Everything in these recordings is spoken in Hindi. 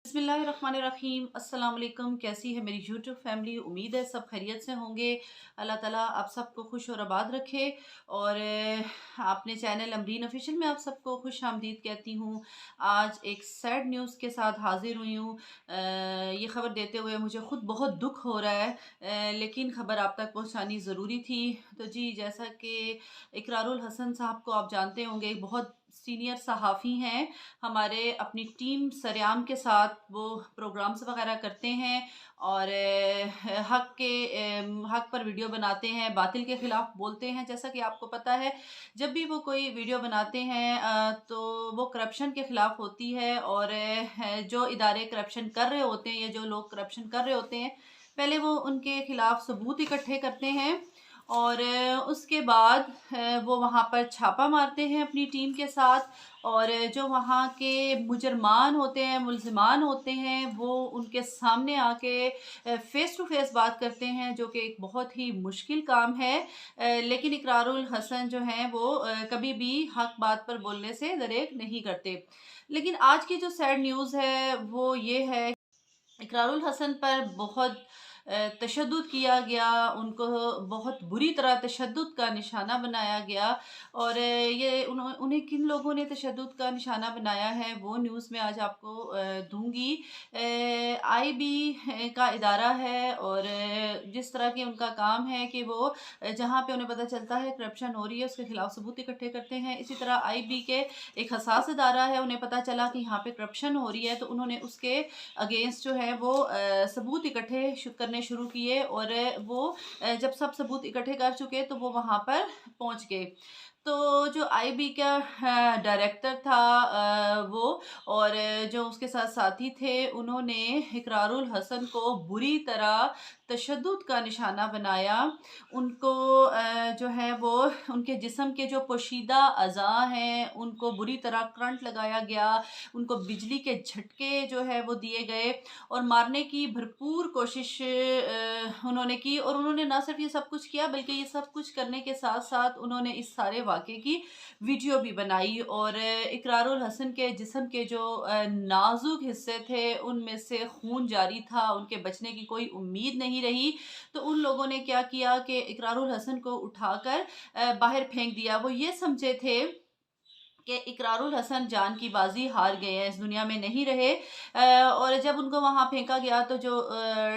बिस्मिल्लाहिर्रहमानिर्रहीम। अस्सलाम वालेकुम। कैसी है मेरी यूट्यूब फैमिली? उम्मीद है सब खैरियत से होंगे। अल्लाह ताला आप सबको खुश और आबाद रखे। और अपने चैनल अमरीन ऑफिशियल में आप सबको खुश आमदीद कहती हूँ। आज एक सैड न्यूज़ के साथ हाजिर हुई हूँ। ये ख़बर देते हुए मुझे ख़ुद बहुत दुख हो रहा है, लेकिन ख़बर आप तक पहुँचानी ज़रूरी थी। तो जी, जैसा कि इकरारुल हसन साहब को आप जानते होंगे, बहुत सीनियर सहाफ़ी हैं हमारे। अपनी टीम सरेआम के साथ वो प्रोग्राम्स वगैरह करते हैं और हक पर वीडियो बनाते हैं, बातिल के ख़िलाफ़ बोलते हैं। जैसा कि आपको पता है, जब भी वो कोई वीडियो बनाते हैं तो वो करप्शन के ख़िलाफ़ होती है। और जो इदारे करप्शन कर रहे होते हैं या जो लोग करप्शन कर रहे होते हैं, पहले वो उनके ख़िलाफ़ सबूत इकट्ठे करते हैं और उसके बाद वो वहाँ पर छापा मारते हैं अपनी टीम के साथ। और जो वहाँ के मुजरमान होते हैं, मुल्ज़िमान होते हैं, वो उनके सामने आके फ़ेस टू फ़ेस बात करते हैं, जो कि एक बहुत ही मुश्किल काम है। लेकिन इकरारुल हसन जो हैं वो कभी भी हक़ बात पर बोलने से दरेक नहीं करते। लेकिन आज की जो सैड न्यूज़ है वो ये है, इकरारुल हसन पर बहुत तशद्दुद किया गया, उनको बहुत बुरी तरह तशद्दुद का निशाना बनाया गया। और ये उन्हें किन लोगों ने तशद्दुद का निशाना बनाया है वो न्यूज़ मैं आज आपको दूँगी। आईबी का इदारा है और जिस तरह के उनका काम है कि वो जहाँ पे उन्हें पता चलता है करप्शन हो रही है, उसके खिलाफ सबूत इकट्ठे करते हैं। इसी तरह आईबी के एक हसास इदारा है, उन्हें पता चला कि यहाँ पे करप्शन हो रही है तो उन्होंने उसके अगेंस्ट जो है वो सबूत इकट्ठे करने शुरू किए। और वो जब सब सबूत इकट्ठे कर चुके तो वो वहाँ पर पहुँच गए। तो जो आईबी का डायरेक्टर था वो और जो उसके साथ साथी थे, उन्होंने इकरारुल हसन को बुरी तरह तशद्दुद का निशाना बनाया। उनको जो है वो उनके जिस्म के जो पोशीदा अज़ा हैं उनको बुरी तरह करंट लगाया गया, उनको बिजली के झटके जो है वो दिए गए और मारने की भरपूर कोशिश उन्होंने की। और उन्होंने ना सिर्फ ये सब कुछ किया, बल्कि ये सब कुछ करने के साथ साथ उन्होंने इस सारे वाक़े की वीडियो भी बनाई। और इकरारुल हसन के जिस्म के जो नाज़ुक हिस्से थे, उनमें से खून जारी था, उनके बचने की कोई उम्मीद नहीं रही। तो उन लोगों ने क्या किया कि इकरारुल हसन को उठाकर बाहर फेंक दिया। वो ये समझे थे कि इकरारुल हसन जान की बाजी हार गए हैं, इस दुनिया में नहीं रहे। और जब उनको वहाँ फेंका गया तो जो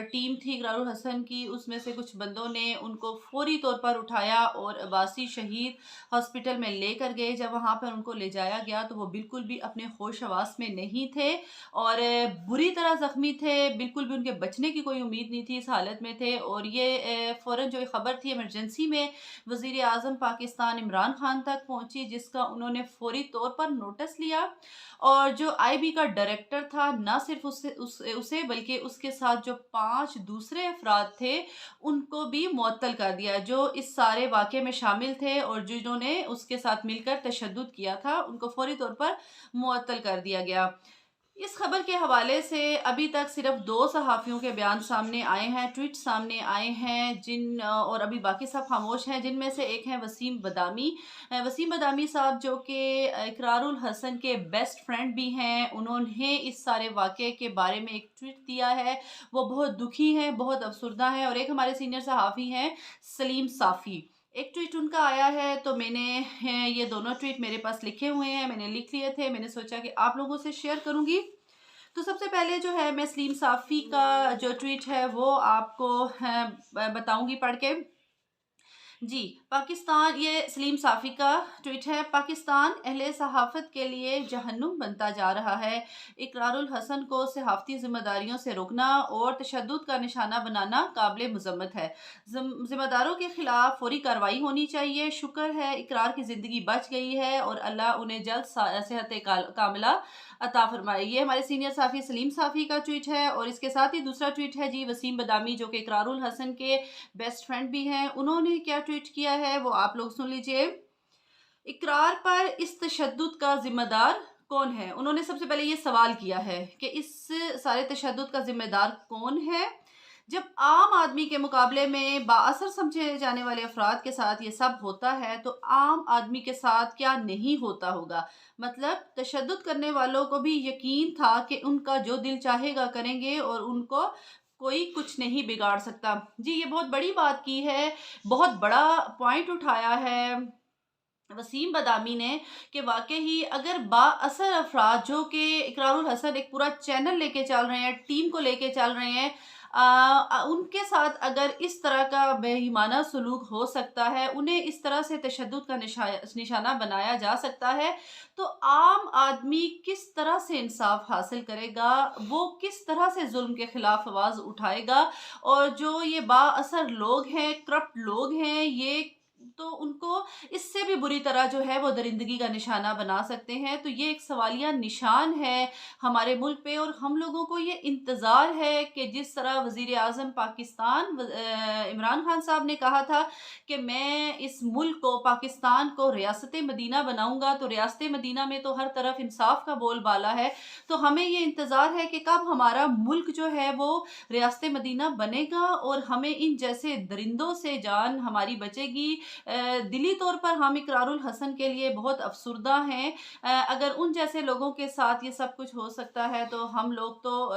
टीम थी इकरारुल हसन की, उसमें से कुछ बंदों ने उनको फौरी तौर पर उठाया और अब्बासी शहीद हॉस्पिटल में लेकर गए। जब वहाँ पर उनको ले जाया गया तो वो बिल्कुल भी अपने होश हवास में नहीं थे और बुरी तरह ज़ख्मी थे, बिल्कुल भी उनके बचने की कोई उम्मीद नहीं थी, इस हालत में थे। और ये फ़ौरन जो खबर थी इमरजेंसी में वज़ीर आज़म पाकिस्तान इमरान खान तक पहुँची, जिसका उन्होंने फौरी तौर पर नोटिस लिया। और जो आईबी का डायरेक्टर था, ना सिर्फ उसे बल्कि उसके साथ जो 5 दूसरे अफराद थे, उनको भी मुअत्तल कर दिया, जो इस सारे वाक़े में शामिल थे और जिन्होंने उसके साथ मिलकर तशद्दुद किया था, उनको फौरी तौर पर मुअत्तल कर दिया गया। इस खबर के हवाले से अभी तक सिर्फ 2 सहाफ़ियों के बयान सामने आए हैं, ट्वीट सामने आए हैं, और अभी बाकी सब खामोश हैं, जिनमें से एक हैं वसीम बदामी। वसीम बदामी साहब, जो कि इकरारुल हसन के बेस्ट फ्रेंड भी हैं, उन्होंने इस सारे वाक़े के बारे में एक ट्वीट दिया है। वो बहुत दुखी हैं, बहुत अफ़सुर्दा हैं। और एक हमारे सीनियर सहाफ़ी हैं सलीम साफ़ी, एक ट्वीट उनका आया है तो मैंने ये दोनों ट्वीट मेरे पास लिखे हुए हैं, मैंने लिख लिए थे, मैंने सोचा कि आप लोगों से शेयर करूँगी। तो सबसे पहले जो है मैं सलीम साफ़ी का जो ट्वीट है वो आपको बताऊँगी पढ़ के। जी, पाकिस्तान, ये सलीम साफ़ी का ट्वीट है। पाकिस्तान अहले सहाफ़त के लिए जहन्नुम बनता जा रहा है। इकरारुल हसन को सहाफ़ती ज़िम्मेदारियों से रोकना और तशद्दुद का निशाना बनाना काबिल मज़म्मत है। ज़िम्मेदारों के ख़िलाफ़ फ़ौरी कार्रवाई होनी चाहिए। शुक्र है इकरार की ज़िंदगी बच गई है और अल्लाह उन्हें जल्द सेहत कामिला अता फ़रमाए। ये हमारे सीनियर साफ़ी सलीम साफ़ी का ट्वीट है। और इसके साथ ही दूसरा ट्वीट है जी वसीम बदामी, जो कि इकरारुल हसन के बेस्ट फ्रेंड भी हैं। उन्होंने क्या ट्वीट किया है वो आप लोग सुन लीजिए। इकरार पर इस तशद्दुद का ज़िम्मेदार कौन है? उन्होंने सबसे पहले ये सवाल किया है कि इस सारे तशद्दुद का ज़िम्मेदार कौन है? जब आम आदमी के मुकाबले में बाअसर समझे जाने वाले अफराद के साथ ये सब होता है तो आम आदमी के साथ क्या नहीं होता होगा। मतलब तशद्दुद करने वालों को भी यकीन था कि उनका जो दिल चाहेगा करेंगे और उनको कोई कुछ नहीं बिगाड़ सकता। जी, ये बहुत बड़ी बात की है, बहुत बड़ा पॉइंट उठाया है वसीम बदामी ने कि वाक़ई ही अगर बाअसर अफ़राद जो कि इकरारुल हसन एक पूरा चैनल लेके चल रहे हैं, टीम को लेके चल रहे हैं, उनके साथ अगर इस तरह का बेईमाना सलूक हो सकता है, उन्हें इस तरह से तशद्दुद का निशाना बनाया जा सकता है, तो आम आदमी किस तरह से इंसाफ हासिल करेगा, वो किस तरह से ज़ुल्म के खिलाफ आवाज़ उठाएगा। और जो ये बाअसर लोग हैं, करप्ट लोग हैं, ये तो उनको इससे भी बुरी तरह जो है वो दरिंदगी का निशाना बना सकते हैं। तो ये एक सवालिया निशान है हमारे मुल्क पे और हम लोगों को ये इंतज़ार है कि जिस तरह वज़ीर आज़म पाकिस्तान इमरान खान साहब ने कहा था कि मैं इस मुल्क को, पाकिस्तान को रियासत मदीना बनाऊँगा, तो रियासत मदीना में तो हर तरफ इंसाफ का बोलबाला है। तो हमें ये इंतज़ार है कि कब हमारा मुल्क जो है वो रियासत मदीना बनेगा और हमें इन जैसे दरिंदों से जान हमारी बचेगी। दिली तौर पर हम इकरारुल हसन के लिए बहुत अफ़सुर्दा हैं। अगर उन जैसे लोगों के साथ ये सब कुछ हो सकता है तो हम लोग तो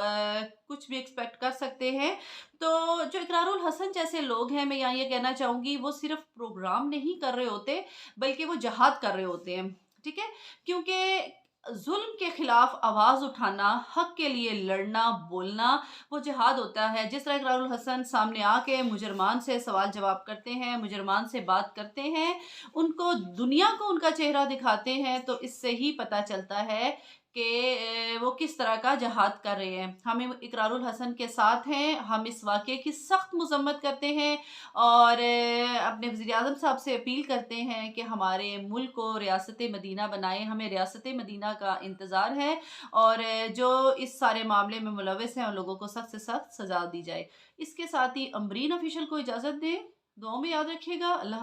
कुछ भी एक्सपेक्ट कर सकते हैं। तो जो इकरारुल हसन जैसे लोग हैं, मैं यहाँ ये कहना चाहूँगी, वो सिर्फ़ प्रोग्राम नहीं कर रहे होते, बल्कि वो जहाद कर रहे होते हैं। ठीक है? क्योंकि ज़ुल्म के खिलाफ आवाज़ उठाना, हक़ के लिए लड़ना, बोलना, वो जिहाद होता है। जिस तरह इकरारुल हसन सामने आके मुजरमान से सवाल जवाब करते हैं, मुजरमान से बात करते हैं, उनको दुनिया को उनका चेहरा दिखाते हैं, तो इससे ही पता चलता है कि वो किस तरह का जिहाद कर रहे हैं। हम इकरारुल हसन के साथ हैं, हम इस वाक़ये की सख्त मज़म्मत करते हैं और अपने वज़ीर-ए-आज़म साहब से अपील करते हैं कि हमारे मुल्क को रियासत मदीना बनाएँ, हमें रियासत मदीना का इंतज़ार है और जो इस सारे मामले में मुलव्वस हैं, उन लोगों को सख्त से सख्त सज़ा दी जाए। इसके साथ ही अमरीन ऑफ़िशियल को इजाज़त दें, दुआओं में याद रखिएगा। अल्लाह